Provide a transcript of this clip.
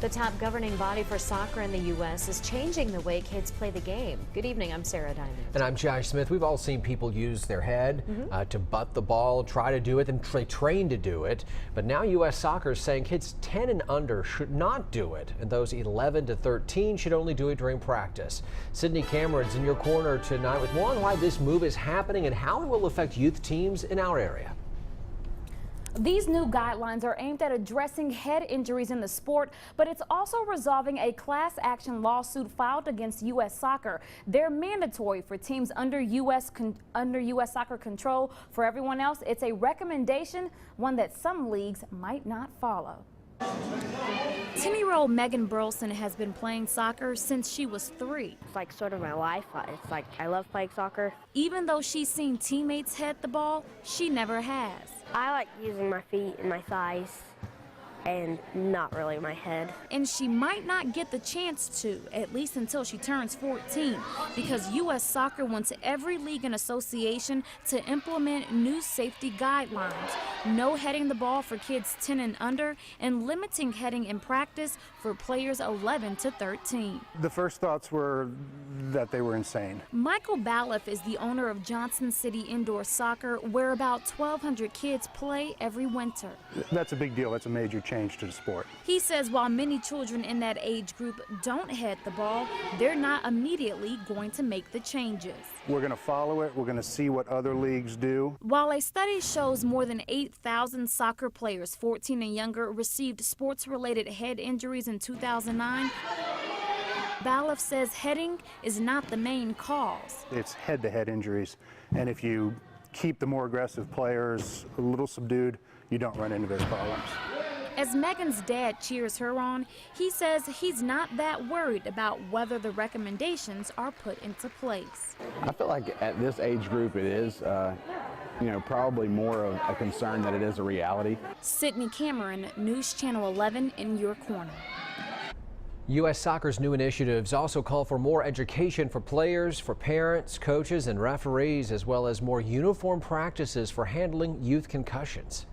The top governing body for soccer in the U.S. is changing the way kids play the game. Good evening, I'm Sarah Diamond. And I'm Josh Smith. We've all seen people use their head to butt the ball, try to do it, and train to do it. But now U.S. Soccer is saying kids 10 and under should not do it, and those 11 to 13 should only do it during practice. Sydney Cameron's in your corner tonight with more on why this move is happening and how it will affect youth teams in our area. These new guidelines are aimed at addressing head injuries in the sport, but it's also resolving a class action lawsuit filed against U.S. Soccer. They're mandatory for teams under U.S. Soccer control. For everyone else, it's a recommendation, one that some leagues might not follow. 10-year-old Megan Burleson has been playing soccer since she was 3. It's like sort of my life. It's like I love playing soccer. Even though she's seen teammates head the ball, she never has. I like using my feet and my thighs and not really my head. And she might not get the chance to, at least until she turns 14, because U.S. Soccer wants every league and association to implement new safety guidelines. No heading the ball for kids 10 and under, and limiting heading in practice for players 11 to 13. The first thoughts were that they were insane. Michael Balliff is the owner of Johnson City Indoor Soccer, where about 1,200 kids play every winter. That's a big deal. That's a major change to the sport. He says while many children in that age group don't head the ball, they're not immediately going to make the changes. We're going to follow it. We're going to see what other leagues do. While a study shows more than 8,000 soccer players 14 and younger received sports-related head injuries in 2009, Balliff says heading is not the main cause. It's head-to-head injuries, and if you keep the more aggressive players a little subdued, you don't run into those problems. As Megan's dad cheers her on, he says he's not that worried about whether the recommendations are put into place. I feel like at this age group it is, probably more of a concern than it is a reality. Sydney Cameron, News Channel 11 in your corner. U.S. Soccer's new initiatives also call for more education for players, for parents, coaches, and referees, as well as more uniform practices for handling youth concussions.